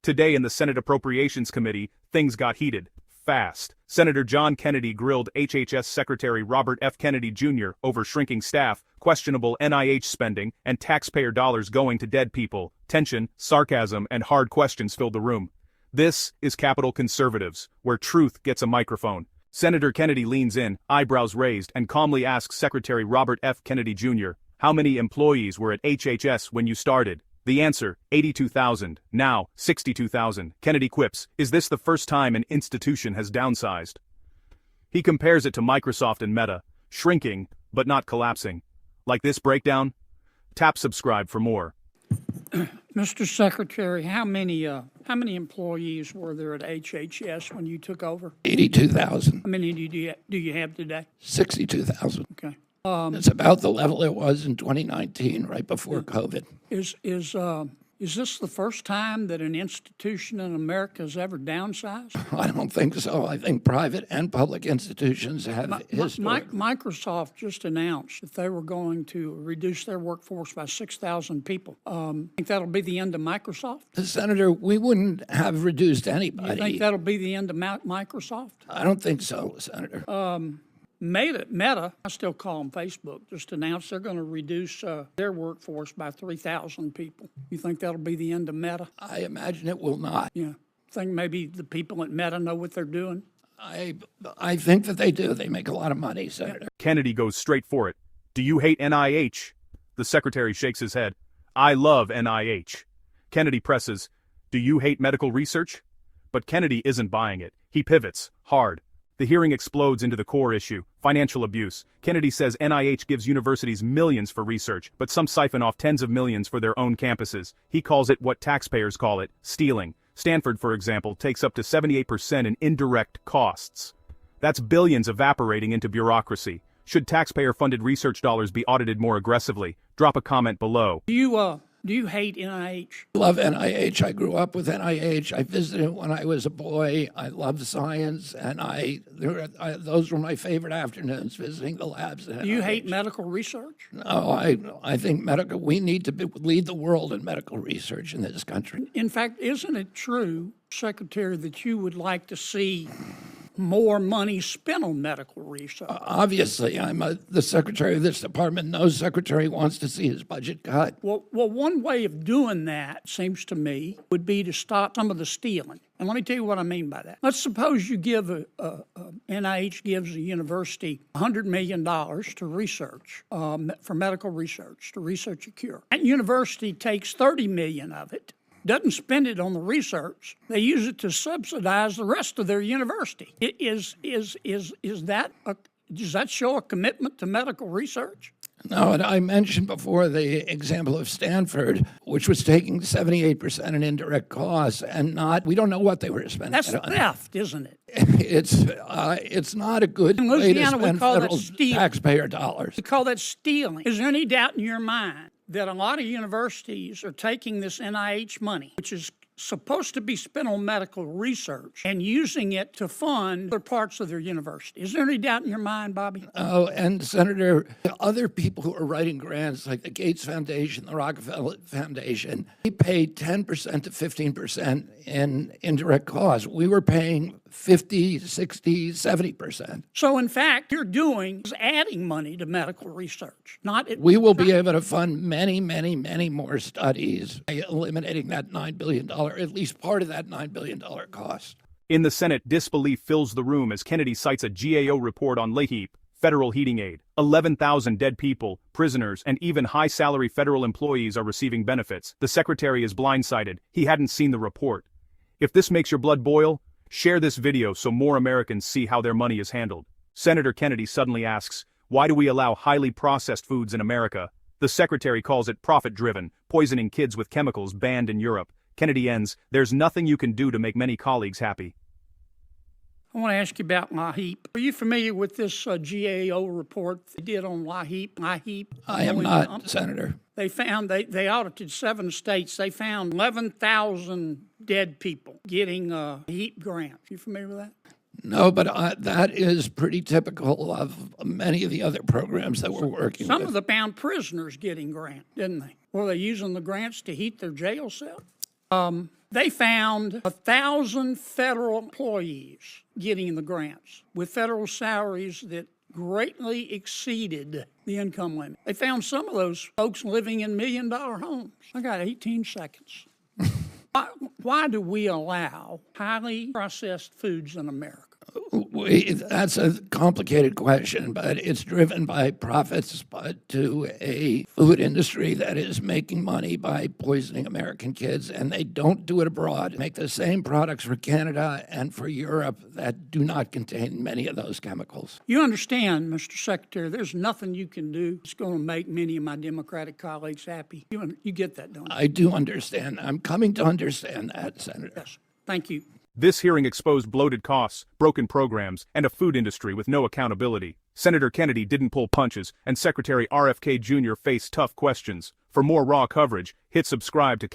Today in the Senate Appropriations Committee, things got heated. Fast. Senator John Kennedy grilled HHS Secretary Robert F. Kennedy Jr. over shrinking staff, questionable NIH spending, and taxpayer dollars going to dead people. Tension, sarcasm, and hard questions filled the room. This is Capitol Conservatives, where truth gets a microphone. Senator Kennedy leans in, eyebrows raised, and calmly asks Secretary Robert F. Kennedy Jr., "How many employees were at HHS when you started?" The answer, 82,000, now 62,000. Kennedy quips, "Is this the first time an institution has downsized?" He compares it to Microsoft and Meta, shrinking, but not collapsing. Like this breakdown? Tap subscribe for more. Mr. Secretary, how many employees were there at HHS when you took over? 82,000. How many do you have today? 62,000. Okay. It's about the level it was in 2019, right before COVID. Is this the first time that an institution in America has ever downsized? I don't think so. I think private and public institutions have history. Microsoft just announced that they were going to reduce their workforce by 6,000 people. Think that'll be the end of Microsoft? Senator, we wouldn't have reduced anybody. You think that'll be the end of Microsoft? I don't think so, Senator. Meta, I still call them Facebook, just announced they're going to reduce their workforce by 3,000 people. You think that'll be the end of Meta? I imagine it will not. Yeah. Think maybe the people at Meta know what they're doing? I think that they do. They make a lot of money, Senator. Kennedy goes straight for it. "Do you hate NIH?" The secretary shakes his head. "I love NIH." Kennedy presses, "Do you hate medical research?" But Kennedy isn't buying it. He pivots, hard. The hearing explodes into the core issue, financial abuse. Kennedy says NIH gives universities millions for research, but some siphon off tens of millions for their own campuses. He calls it what taxpayers call it, stealing. Stanford, for example, takes up to 78% in indirect costs. That's billions evaporating into bureaucracy. Should taxpayer-funded research dollars be audited more aggressively? Drop a comment below. Do you hate NIH? I love NIH. I grew up with NIH. I visited when I was a boy. I loved science, and those were my favorite afternoons, visiting the labs at NIH. Do you hate medical research? No, I think we need to lead the world in medical research in this country. In fact, isn't it true, Secretary, that you would like to see more money spent on medical research? Obviously, I'm the secretary of this department. No secretary wants to see his budget cut. Well, one way of doing that, seems to me, would be to stop some of the stealing. And let me tell you what I mean by that. Let's suppose you give NIH gives a university $100 million to research, for medical research, to research a cure. That university takes $30 million of it, doesn't spend it on the research. They use it to subsidize the rest of their university. Does that show a commitment to medical research? No, and I mentioned before the example of Stanford, which was taking 78% in indirect costs, and we don't know what they were spending. That's theft, isn't it? It's not a good way to spend federal taxpayer dollars. We call that stealing. Is there any doubt in your mind that a lot of universities are taking this NIH money, which is supposed to be spent on medical research, and using it to fund other parts of their university? Is there any doubt in your mind, Bobby? Oh, and Senator, other people who are writing grants, like the Gates Foundation, the Rockefeller Foundation, they paid 10% to 15% in indirect costs. We were paying 50, 60, 70%. So, in fact, you're doing is adding money to medical research. We will be able to fund many, many, many more studies by eliminating that $9 billion, at least part of that $9 billion cost. In the Senate, disbelief fills the room as Kennedy cites a GAO report on LIHEAP, federal heating aid. 11,000 dead people, prisoners, and even high-salary federal employees are receiving benefits. The secretary is blindsided. He hadn't seen the report. If this makes your blood boil, share this video so more Americans see how their money is handled. Senator Kennedy suddenly asks, "Why do we allow highly processed foods in America?" The secretary calls it profit-driven, poisoning kids with chemicals banned in Europe. Kennedy ends, "There's nothing you can do to make many colleagues happy." I want to ask you about LIHEAP. Are you familiar with this GAO report they did on LIHEAP? I am not, Senator. They found, they audited 7 states. They found 11,000 dead people getting HEAP grants. You familiar with that? No, but that is pretty typical of many of the other programs that we're working with. Some of the bound prisoners getting grants, didn't they? Were they using the grants to heat their jail cell? They found 1,000 federal employees getting the grants with federal salaries that greatly exceeded the income limit. They found some of those folks living in million-dollar homes. I got 18 seconds. Why do we allow highly processed foods in America? That's a complicated question, but it's driven by profits, but to a food industry that is making money by poisoning American kids, and they don't do it abroad. Make the same products for Canada and for Europe that do not contain many of those chemicals. You understand, Mr. Secretary, there's nothing you can do that's going to make many of my Democratic colleagues happy. You get that, don't you? I do understand. I'm coming to understand that, Senator. Yes. Thank you. This hearing exposed bloated costs, broken programs, and a food industry with no accountability. Senator Kennedy didn't pull punches, and Secretary RFK Jr. faced tough questions. For more raw coverage, hit subscribe to